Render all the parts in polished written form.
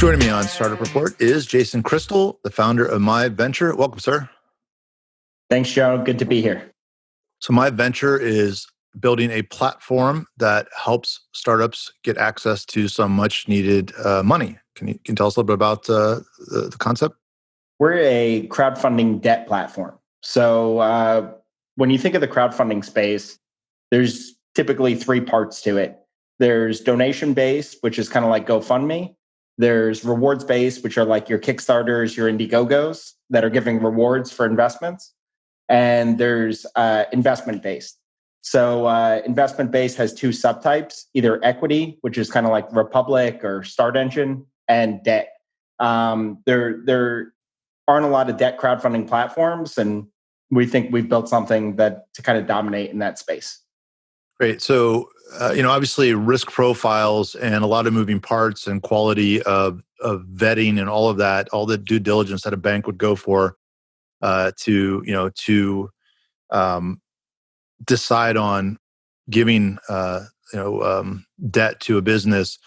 Joining me on Startup Report is Jason Crystal, the founder of Miventure. Welcome, sir. Thanks, Joe. Good to be here. So Miventure is building a platform that helps startups get access to some much needed money. Can you tell us a little bit about the concept? We're a crowdfunding debt platform. So when you think of the crowdfunding space, there's typically three parts to it. There's donation-based, which is kind of like GoFundMe. There's rewards-based, which are like your Kickstarters, your Indiegogos that are giving rewards for investments. And there's investment-based. So investment-based has two subtypes, either equity, which is kind of like Republic or Start Engine, and debt. There aren't a lot of debt crowdfunding platforms, and we think we've built something that to kind of dominate in that space. Great. So, obviously risk profiles and a lot of moving parts and quality of vetting and all of that, all the due diligence that a bank would go for to decide on giving debt to a business.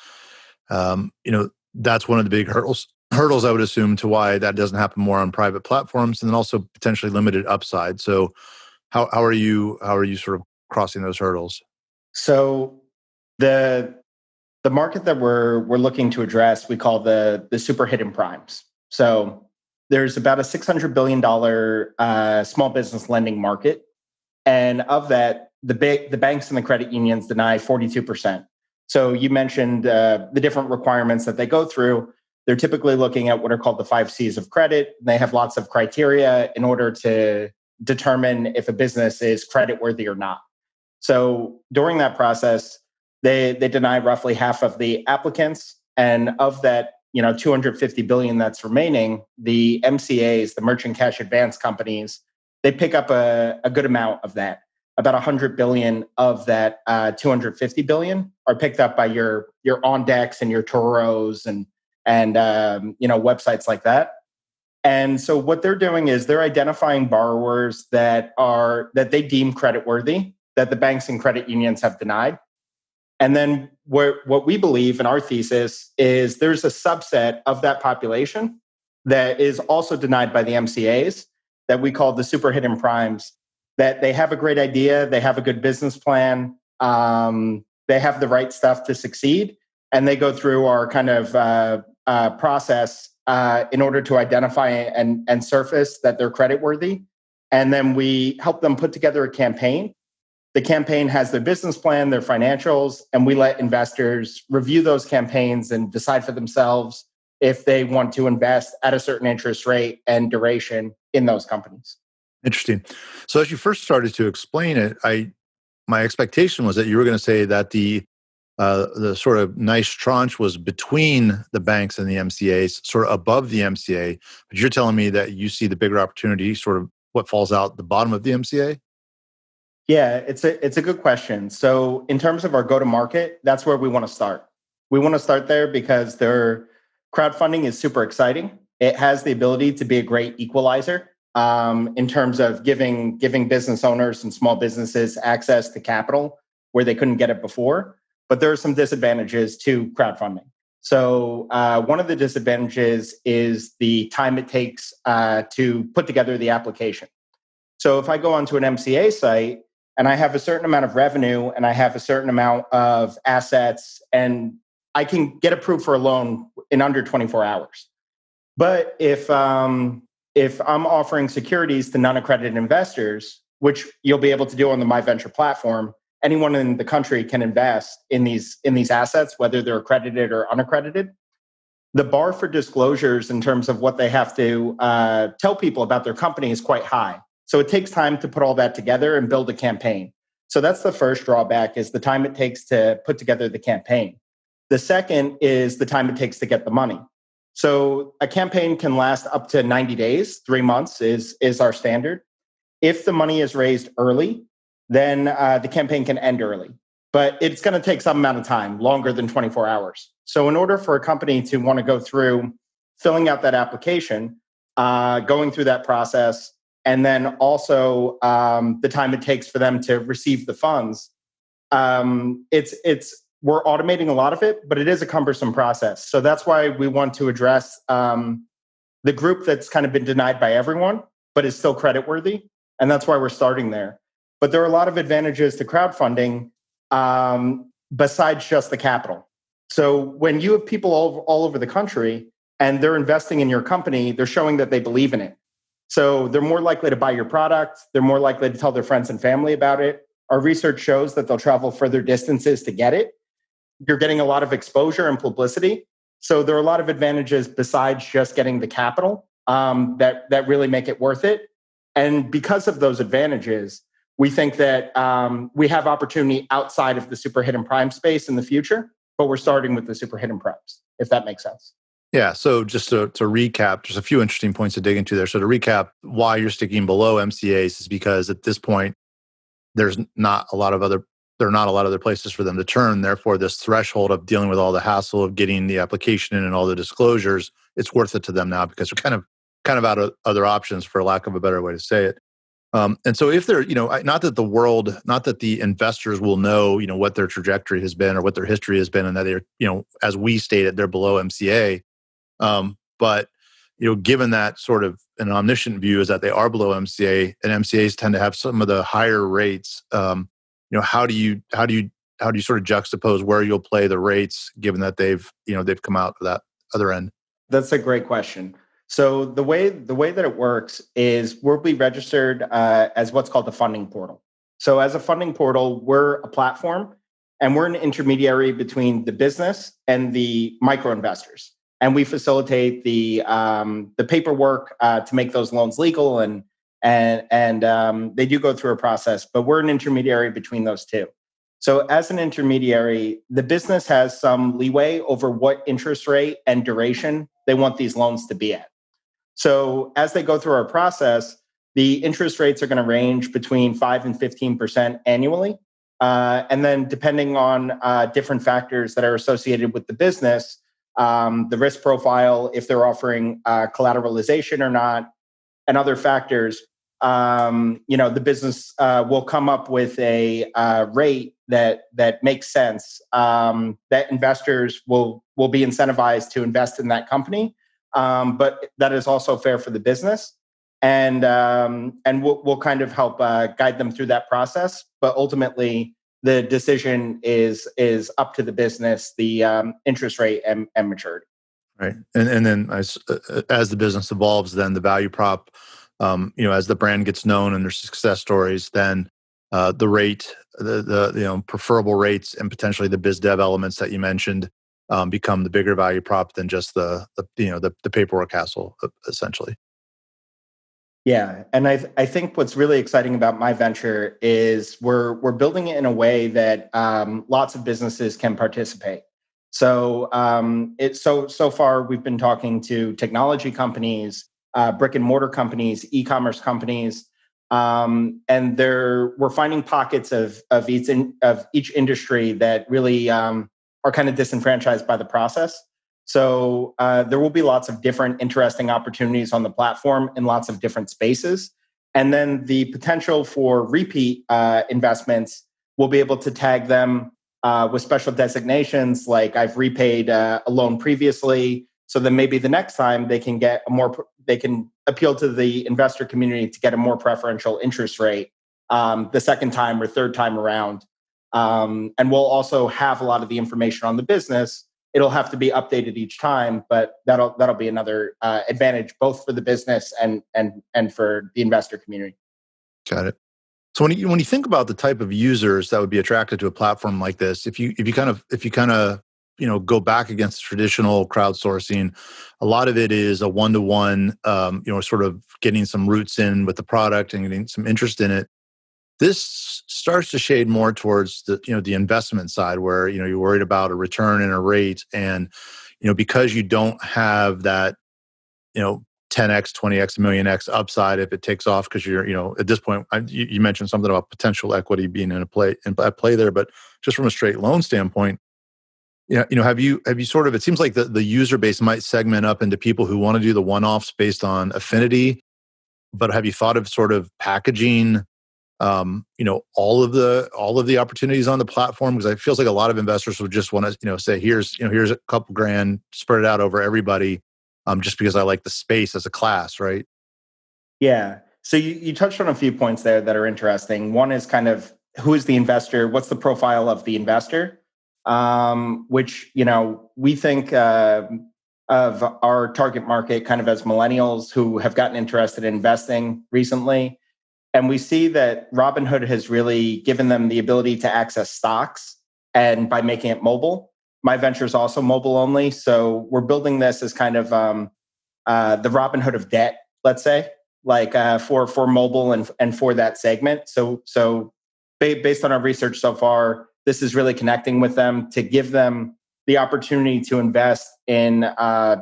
That's one of the big hurdles I would assume to why that doesn't happen more on private platforms, and then also potentially limited upside. So how are you sort of crossing those hurdles? So the market that we're looking to address, we call the super hidden primes. So there's about a $600 billion small business lending market. And of that, the banks and the credit unions deny 42%. So you mentioned the different requirements that they go through. They're typically looking at what are called the 5 C's of credit. They have lots of criteria in order to determine if a business is creditworthy or not. So during that process, they deny roughly half of the applicants. And of that, 250 billion that's remaining, the MCAs, the merchant cash advance companies, they pick up a good amount of that. About 100 billion of that 250 billion are picked up by your OnDecks and your Turos and websites like that. And so what they're doing is they're identifying borrowers that they deem creditworthy, that the banks and credit unions have denied. And then what we believe in our thesis is there's a subset of that population that is also denied by the MCAs that we call the super hidden primes, that they have a great idea, they have a good business plan, they have the right stuff to succeed, and they go through our kind of process in order to identify and surface that they're creditworthy. And then we help them put together a campaign. The campaign has their business plan, their financials, and we let investors review those campaigns and decide for themselves if they want to invest at a certain interest rate and duration in those companies. Interesting. So as you first started to explain it, my expectation was that you were going to say that the sort of nice tranche was between the banks and the MCAs, sort of above the MCA. But you're telling me that you see the bigger opportunity, sort of what falls out the bottom of the MCA? Yeah, it's a good question. So in terms of our go-to-market, that's where we want to start. We want to start there because their crowdfunding is super exciting. It has the ability to be a great equalizer in terms of giving business owners and small businesses access to capital where they couldn't get it before. But there are some disadvantages to crowdfunding. So one of the disadvantages is the time it takes to put together the application. So if I go onto an MCA site and I have a certain amount of revenue and I have a certain amount of assets, and I can get approved for a loan in under 24 hours. But if I'm offering securities to non-accredited investors, which you'll be able to do on the Miventure platform, anyone in the country can invest in these assets, whether they're accredited or unaccredited. The bar for disclosures in terms of what they have to tell people about their company is quite high. So it takes time to put all that together and build a campaign. So that's the first drawback, is the time it takes to put together the campaign. The second is the time it takes to get the money. So a campaign can last up to 90 days, 3 months is our standard. If the money is raised early, then the campaign can end early. But it's going to take some amount of time, longer than 24 hours. So in order for a company to want to go through filling out that application, going through that process, and then also the time it takes for them to receive the funds, it's we're automating a lot of it, but it is a cumbersome process. So that's why we want to address the group that's kind of been denied by everyone, but is still creditworthy. And that's why we're starting there. But there are a lot of advantages to crowdfunding besides just the capital. So when you have people all over the country and they're investing in your company, they're showing that they believe in it. So they're more likely to buy your product. They're more likely to tell their friends and family about it. Our research shows that they'll travel further distances to get it. You're getting a lot of exposure and publicity. So there are a lot of advantages besides just getting the capital that really make it worth it. And because of those advantages, we think that we have opportunity outside of the super hidden prime space in the future, but we're starting with the super hidden primes, if that makes sense. Yeah. So just to recap, there's a few interesting points to dig into there. So to recap, why you're sticking below MCAs is because at this point, there's not a lot of other there are not a lot of other places for them to turn. Therefore, this threshold of dealing with all the hassle of getting the application in and all the disclosures, it's worth it to them now because they're kind of out of other options, for lack of a better way to say it. And so if they're, not that the investors will know, what their trajectory has been or what their history has been, and that they're, as we stated, they're below MCA. But given that sort of an omniscient view is that they are below MCA, and MCAs tend to have some of the higher rates. How do you sort of juxtapose where you'll play the rates, given that they've come out of that other end? That's a great question. So the way that it works is we'll be registered as what's called the funding portal. So as a funding portal, we're a platform and we're an intermediary between the business and the micro investors. And we facilitate the paperwork to make those loans legal, and they do go through a process, but we're an intermediary between those two. So as an intermediary, the business has some leeway over what interest rate and duration they want these loans to be at. So as they go through our process, the interest rates are going to range between 5 and 15% annually. And then depending on different factors that are associated with the business, the risk profile, if they're offering collateralization or not, and other factors, the business will come up with a rate that makes sense, that investors will be incentivized to invest in that company, but that is also fair for the business, and we'll kind of help guide them through that process. But ultimately, the decision is up to the business, the interest rate and maturity. Right, and then as the business evolves, then the value prop, as the brand gets known and there's success stories, then the rate, the preferable rates, and potentially the biz dev elements that you mentioned become the bigger value prop than just the paperwork hassle, essentially. Yeah, and I think what's really exciting about Miventure is we're building it in a way that lots of businesses can participate. So so far we've been talking to technology companies, brick and mortar companies, e-commerce companies, and we're finding pockets of each industry that really are kind of disenfranchised by the process. So there will be lots of different interesting opportunities on the platform in lots of different spaces. And then the potential for repeat investments, we'll be able to tag them with special designations, like I've repaid a loan previously. So then maybe the next time they can they can appeal to the investor community to get a more preferential interest rate the second time or third time around. And we'll also have a lot of the information on the business. It'll have to be updated each time, but that'll be another advantage both for the business and for the investor community. Got it. So when you think about the type of users that would be attracted to a platform like this, if you kind of go back against traditional crowdsourcing, a lot of it is a one-to-one, sort of getting some roots in with the product and getting some interest in it. This starts to shade more towards the investment side, where you're worried about a return and a rate, and because you don't have that 10x, 20x, million x upside if it takes off, because you're at this point. You mentioned something about potential equity being at play there, but just from a straight loan standpoint, have you sort of, it seems like the user base might segment up into people who want to do the one-offs based on affinity, but have you thought of sort of packaging all of the opportunities on the platform? Because it feels like a lot of investors would just want to, say, here's a couple grand, spread it out over everybody, just because I like the space as a class, right? Yeah. So you touched on a few points there that are interesting. One is kind of who is the investor? What's the profile of the investor? Which, we think of our target market kind of as millennials who have gotten interested in investing recently. And we see that Robinhood has really given them the ability to access stocks, and by making it mobile. My venture is also mobile only. So we're building this as kind of the Robinhood of debt, let's say, like for mobile and for that segment. So based on our research so far, this is really connecting with them to give them the opportunity to invest in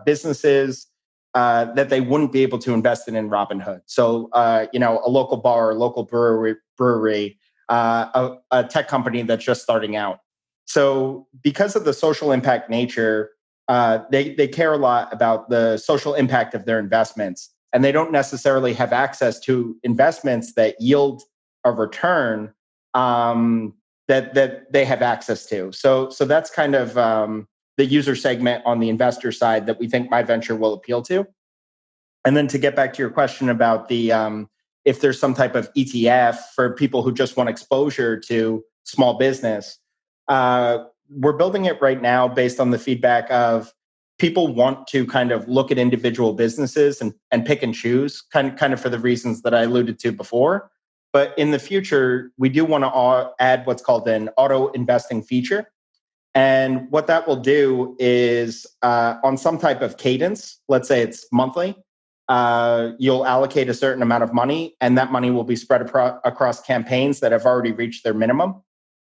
businesses that they wouldn't be able to invest in Robinhood. So a local bar, a local brewery, a tech company that's just starting out. So because of the social impact nature, they care a lot about the social impact of their investments, and they don't necessarily have access to investments that yield a return that they have access to. So that's kind of the user segment on the investor side that we think my venture will appeal to. And then to get back to your question about the if there's some type of ETF for people who just want exposure to small business, we're building it right now based on the feedback of people want to kind of look at individual businesses and pick and choose, kind of for the reasons that I alluded to before. But in the future, we do want to add what's called an auto investing feature. And what that will do is on some type of cadence, let's say it's monthly, you'll allocate a certain amount of money, and that money will be spread across campaigns that have already reached their minimum.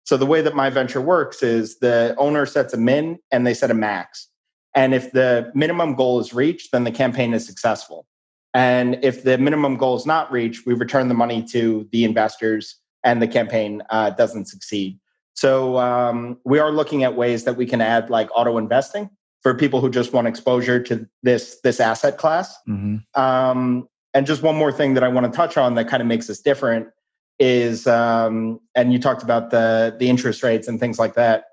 So the way that my venture works is the owner sets a min and they set a max. And if the minimum goal is reached, then the campaign is successful. And if the minimum goal is not reached, we return the money to the investors and the campaign doesn't succeed. So we are looking at ways that we can add like auto investing for people who just want exposure to this asset class. Mm-hmm. And just one more thing that I want to touch on that kind of makes us different is, and you talked about the interest rates and things like that.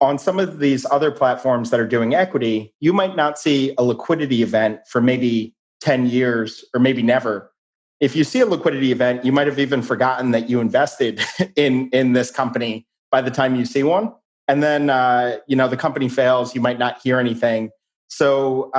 On some of these other platforms that are doing equity, you might not see a liquidity event for maybe 10 years or maybe never. If you see a liquidity event, you might have even forgotten that you invested in this company by the time you see one. And then, the company fails, you might not hear anything. So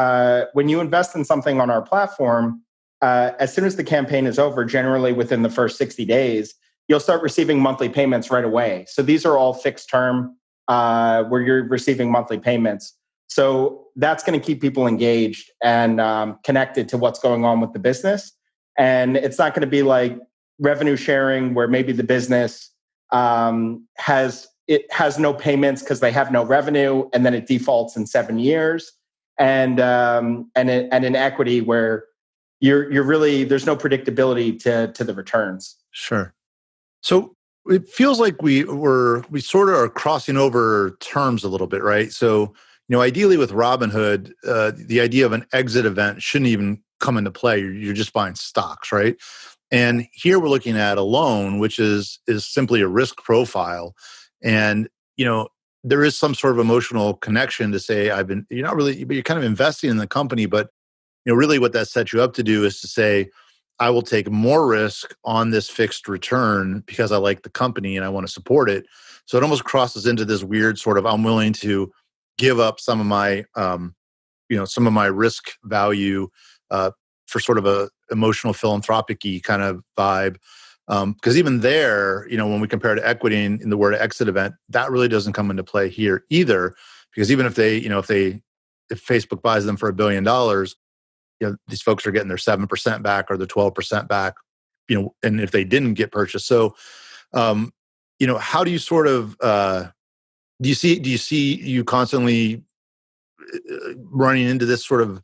when you invest in something on our platform, as soon as the campaign is over, generally within the first 60 days, you'll start receiving monthly payments right away. So these are all fixed term where you're receiving monthly payments. So that's going to keep people engaged and connected to what's going on with the business. And it's not going to be like revenue sharing where maybe the business has no payments because they have no revenue, and then it defaults in 7 years. And in equity where you're really there's no predictability to the returns. Sure. So it feels like we sort of are crossing over terms a little bit, right? So, ideally with Robinhood, the idea of an exit event shouldn't even come into play. You're just buying stocks, right? And here we're looking at a loan, which is simply a risk profile. And, there is some sort of emotional connection to say, you're kind of investing in the company, but, really what that sets you up to do is to say, I will take more risk on this fixed return because I like the company and I want to support it. So it almost crosses into this weird sort of, I'm willing to give up some of my, risk value for sort of a emotional philanthropic-y kind of vibe. Because even there, when we compare to equity in the word exit event, that really doesn't come into play here either. Because even if if Facebook buys them for $1 billion, these folks are getting their 7% back or the 12% back, and if they didn't get purchased. So, how do you sort of, do you see you constantly running into this sort of,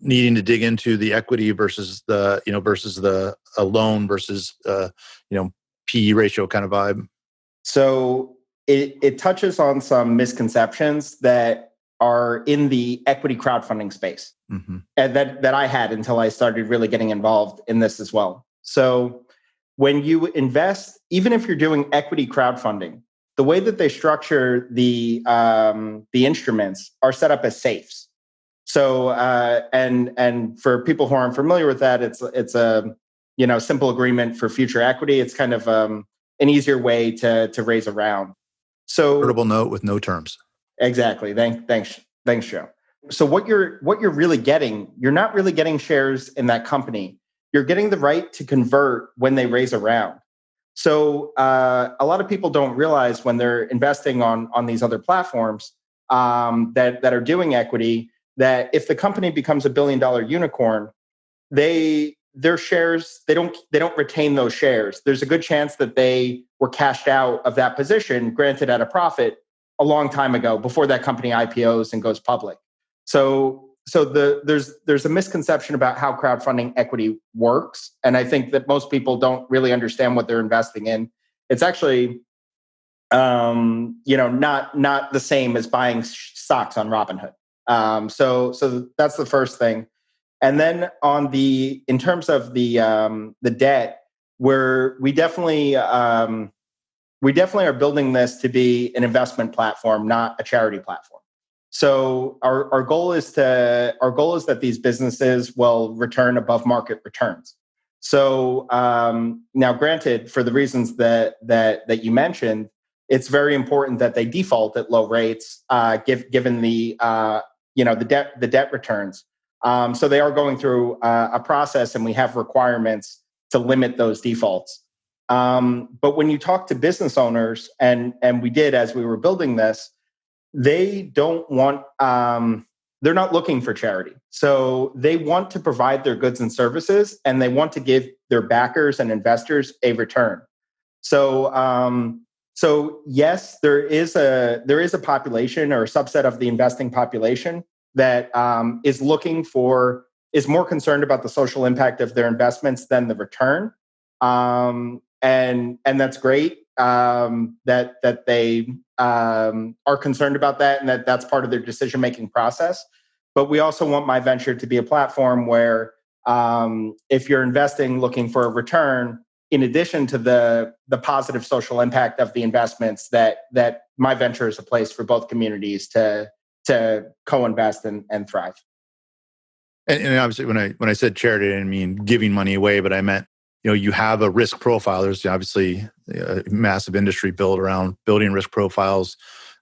needing to dig into the equity versus the a loan versus, PE ratio kind of vibe? So it touches on some misconceptions that are in the equity crowdfunding space, and that I had until I started really getting involved in this as well. So when you invest, even if you're doing equity crowdfunding, the way that they structure the instruments are set up as safes. So and for people who aren't familiar with that, it's a simple agreement for future equity. It's kind of an easier way to raise a round. So Convertible note with no terms. exactly. Thanks, Joe. So what you're really getting, you're not really getting shares in that company. You're getting the right to convert when they raise a round. So a lot of people don't realize when they're investing on these other platforms that are doing equity, that if the company becomes $1 billion unicorn, their shares, they don't retain those shares. There's a good chance that they were cashed out of that position, granted at a profit, a long time ago before that company IPOs and goes public. So there's a misconception about how crowdfunding equity works, and I think that most people don't really understand what they're investing in. It's actually not the same as buying stocks on Robinhood. So that's the first thing. And then in terms of the debt, we definitely are building this to be an investment platform, not a charity platform. So our goal is that these businesses will return above market returns. So now, granted, for the reasons that you mentioned, it's very important that they default at low rates, given the debt returns. So they are going through a process, and we have requirements to limit those defaults. But when you talk to business owners, and we did as we were building this, they don't want, they're not looking for charity. So they want to provide their goods and services, and they want to give their backers and investors a return. So yes, there is a population or a subset of the investing population that is more concerned about the social impact of their investments than the return. And that's great that they are concerned about that, and that's part of their decision-making process. But we also want Miventure to be a platform where if you're investing looking for a return, in addition to the positive social impact of the investments, that Miventure is a place for both communities to co-invest and thrive. And obviously, when I said charity, I didn't mean giving money away, but I meant, you have a risk profile. There's obviously a massive industry built around building risk profiles,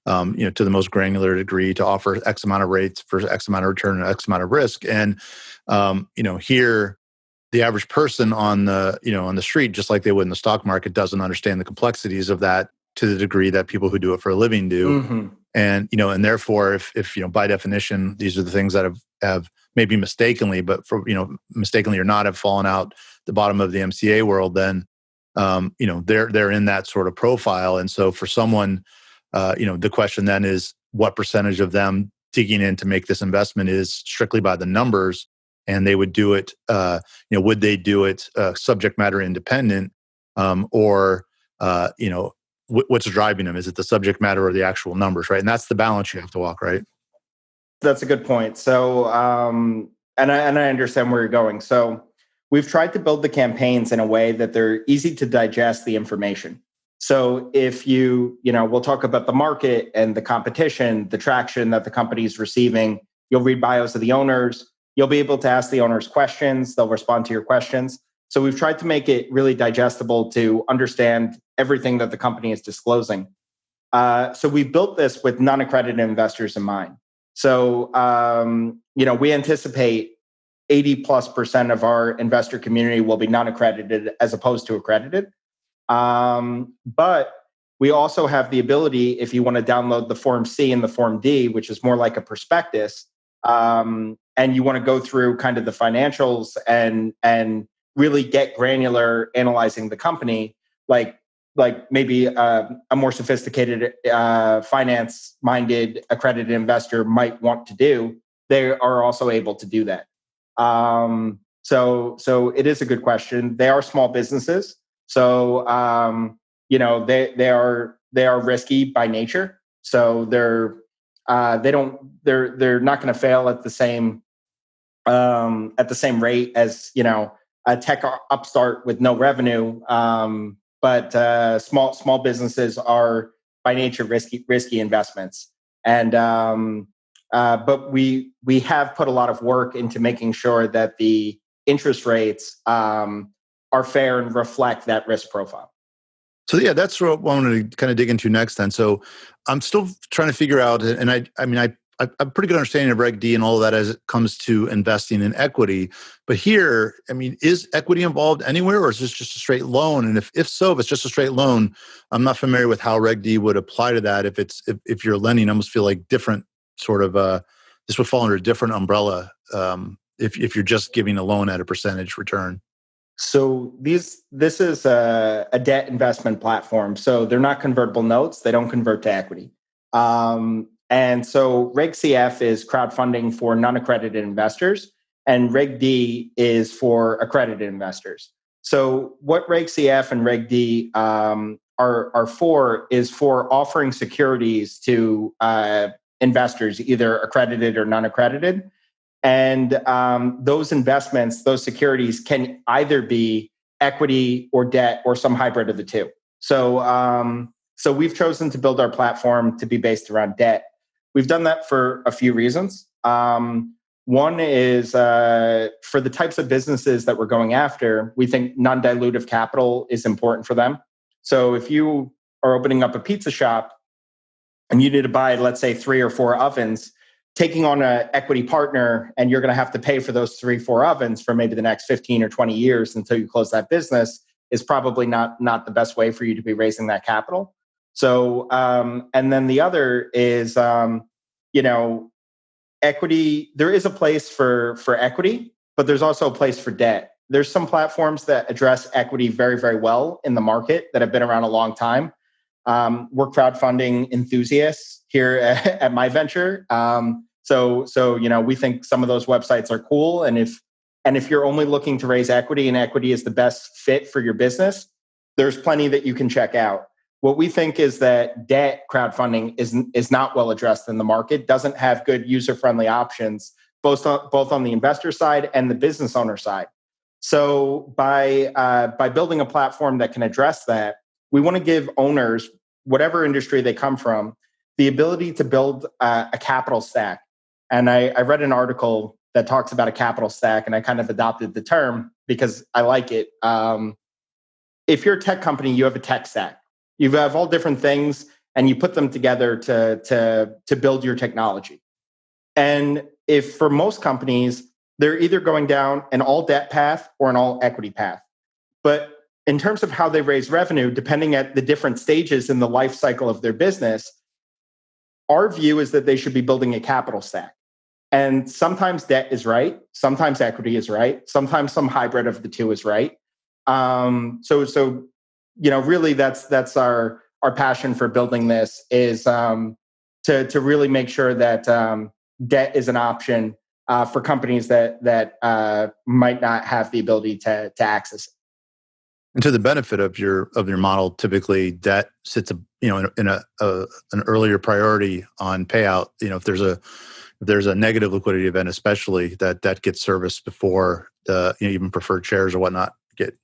to the most granular degree, to offer X amount of rates for X amount of return and X amount of risk. And here, the average person on the street, just like they would in the stock market, doesn't understand the complexities of that to the degree that people who do it for a living do. Mm-hmm. And therefore, if by definition, these are the things that have maybe mistakenly, but for mistakenly or not, have fallen out the bottom of the MCA world, then they're in that sort of profile. And so for someone, the question then is, what percentage of them digging in to make this investment is strictly by the numbers, and they would do it, would they do it subject matter independent, or what's driving them? Is it the subject matter or the actual numbers, right? And that's the balance you have to walk, right? That's a good point. So, and I understand where you're going. So we've tried to build the campaigns in a way that they're easy to digest the information. So if we'll talk about the market and the competition, the traction that the company is receiving. You'll read bios of the owners. You'll be able to ask the owners questions. They'll respond to your questions. So we've tried to make it really digestible to understand everything that the company is disclosing. So we've built this with non-accredited investors in mind. So, we anticipate 80+% of our investor community will be non-accredited as opposed to accredited. But we also have the ability, if you want to download the Form C and the Form D, which is more like a prospectus, and you want to go through kind of the financials and really get granular analyzing the company, like maybe a more sophisticated, finance-minded, accredited investor might want to do, they are also able to do that. So it is a good question. They are small businesses, so they are risky by nature. So they're not going to fail at the same rate as tech upstart with no revenue. But small businesses are by nature risky investments. And but we have put a lot of work into making sure that the interest rates are fair and reflect that risk profile. So yeah, that's what I wanted to kind of dig into next. Then, so I'm still trying to figure out, and I mean, I have a pretty good understanding of Reg D and all of that as it comes to investing in equity. But here, I mean, is equity involved anywhere, or is this just a straight loan? And if so, if it's just a straight loan, I'm not familiar with how Reg D would apply to that. If you're lending, I almost feel like different sort of this would fall under a different umbrella. If you're just giving a loan at a percentage return. So this is a debt investment platform. So they're not convertible notes. They don't convert to equity. And so Reg CF is crowdfunding for non-accredited investors, and Reg D is for accredited investors. So what Reg CF and Reg D are for is for offering securities to investors, either accredited or non-accredited. And those investments, those securities can either be equity or debt or some hybrid of the two. So we've chosen to build our platform to be based around debt. We've done that for a few reasons. One is for the types of businesses that we're going after, we think non-dilutive capital is important for them. So if you are opening up a pizza shop and you need to buy, let's say, 3 or 4 ovens, taking on an equity partner and you're going to have to pay for those 3, 4 ovens for maybe the next 15 or 20 years until you close that business is probably not the best way for you to be raising that capital. So, and then the other is, equity. There is a place for equity, but there's also a place for debt. There's some platforms that address equity very, very well in the market that have been around a long time. We're crowdfunding enthusiasts here at Miventure. So we think some of those websites are cool, and if you're only looking to raise equity and equity is the best fit for your business, there's plenty that you can check out. What we think is that debt crowdfunding is not well addressed in the market, doesn't have good user-friendly options, both on the investor side and the business owner side. So by building a platform that can address that, we want to give owners, whatever industry they come from, the ability to build a capital stack. And I read an article that talks about a capital stack, and I kind of adopted the term because I like it. If you're a tech company, you have a tech stack. You have all different things, and you put them together to build your technology. And if for most companies, they're either going down an all debt path or an all equity path. But in terms of how they raise revenue, depending at the different stages in the life cycle of their business, our view is that they should be building a capital stack. And sometimes debt is right, sometimes equity is right, sometimes some hybrid of the two is right. So really that's our passion for building this is to really make sure that debt is an option for companies that might not have the ability to access it. And to the benefit of your model, typically debt sits in an earlier priority on payout. If there's a negative liquidity event, especially that gets serviced before the even preferred shares or whatnot.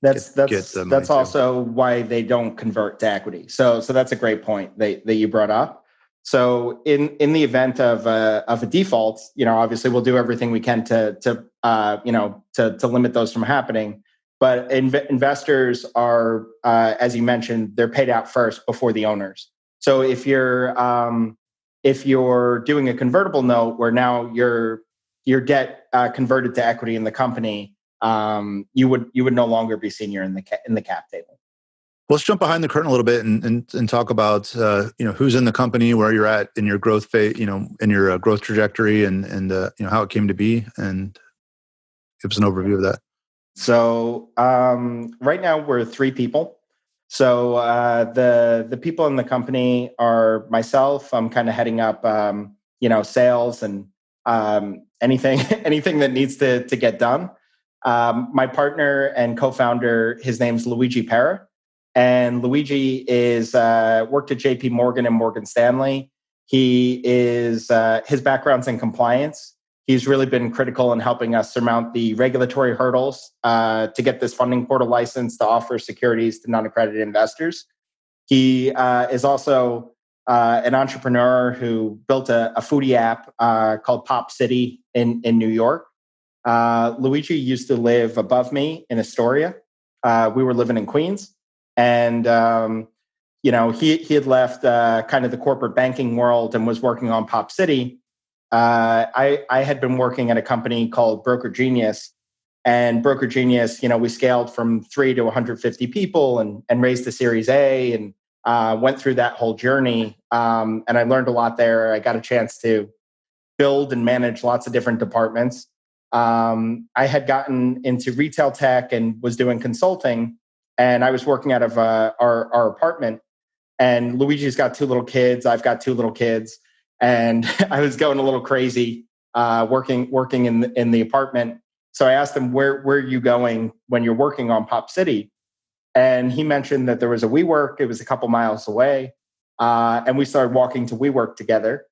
That's also why they don't convert to equity. So that's a great point that you brought up. So in the event of a default, obviously we'll do everything we can to limit those from happening. But investors are, as you mentioned, they're paid out first before the owners. So if you're doing a convertible note where now your debt converted to equity in the company, you would no longer be senior in the cap table. Let's jump behind the curtain a little bit and talk about who's in the company, where you're at in your growth phase, in your growth trajectory, and how it came to be, and give us an overview of that. So right now we're 3 people. So the people in the company are myself. I'm kind of heading up sales and anything that needs to get done. My partner and co-founder, his name's Luigi Pera, and Luigi is worked at JP Morgan and Morgan Stanley. He is his background's in compliance. He's really been critical in helping us surmount the regulatory hurdles to get this funding portal license to offer securities to non-accredited investors. He is also an entrepreneur who built a foodie app called Pop City in New York. Luigi used to live above me in Astoria. We were living in Queens. And, he had left kind of the corporate banking world and was working on Pop City. I had been working at a company called Broker Genius. And Broker Genius, we scaled from 3 to 150 people and raised the Series A and went through that whole journey. And I learned a lot there. I got a chance to build and manage lots of different departments. I had gotten into retail tech and was doing consulting. And I was working out of our apartment. And Luigi's got 2 little kids. I've got 2 little kids. And I was going a little crazy working in the apartment. So I asked him, where are you going when you're working on Pop City? And he mentioned that there was a WeWork. It was a couple miles away. And we started walking to WeWork together.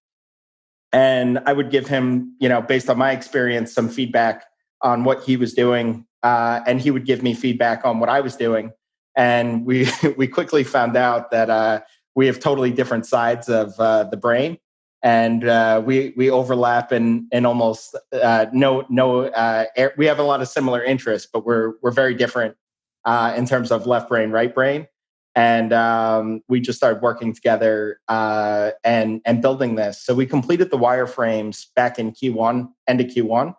And I would give him, based on my experience, some feedback on what he was doing. And he would give me feedback on what I was doing. And we quickly found out that we have totally different sides of the brain. And we overlap in almost we have a lot of similar interests, but we're very different in terms of left brain, right brain. And we just started working together and building this. So we completed the wireframes back in Q1, end of Q1.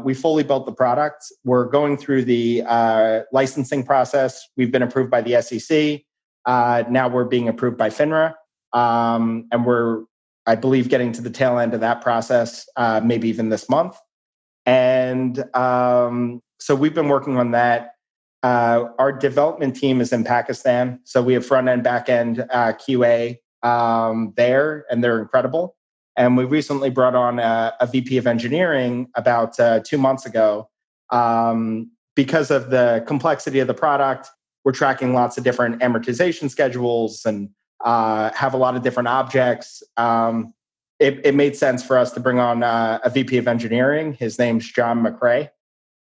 We fully built the product. We're going through the licensing process. We've been approved by the SEC. Now we're being approved by FINRA. And we're, I believe, getting to the tail end of that process, maybe even this month. And so we've been working on that. Our development team is in Pakistan. So we have front end, back end QA there, and they're incredible. And we recently brought on a VP of engineering about 2 months ago. Because of the complexity of the product, we're tracking lots of different amortization schedules and have a lot of different objects. It made sense for us to bring on a VP of engineering. His name's John McRae.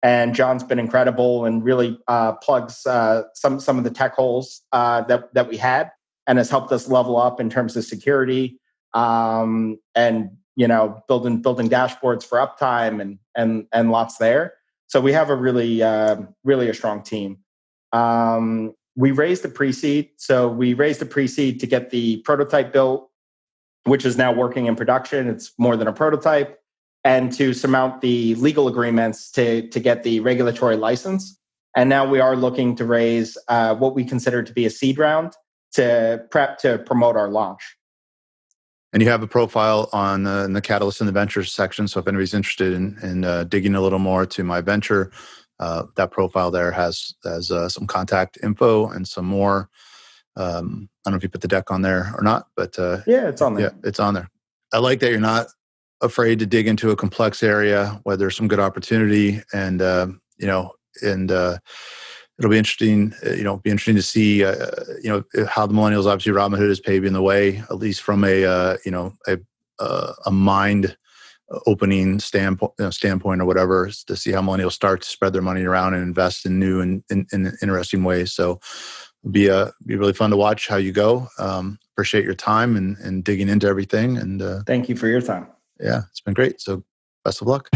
And John's been incredible and really plugs some of the tech holes that we had, and has helped us level up in terms of security and building dashboards for uptime and lots there. So we have a really a strong team. We raised a pre-seed. So we raised a pre-seed to get the prototype built, which is now working in production. It's more than a prototype. And to surmount the legal agreements to get the regulatory license. And now we are looking to raise what we consider to be a seed round to prep to promote our launch. And you have a profile on in the Catalyst and the Ventures section. So if anybody's interested in digging a little more to my venture, that profile there has some contact info and some more. I don't know if you put the deck on there or not, but yeah, it's on there. Yeah, it's on there. I like that you're not afraid to dig into a complex area where there's some good opportunity, and it'll be interesting. Be interesting to see how the millennials, obviously Robinhood is paving the way, at least from a mind opening standpoint or whatever, to see how millennials start to spread their money around and invest in new and in interesting ways. So it'll be really fun to watch how you go. Appreciate your time and digging into everything. And thank you for your time. Yeah, it's been great. So best of luck.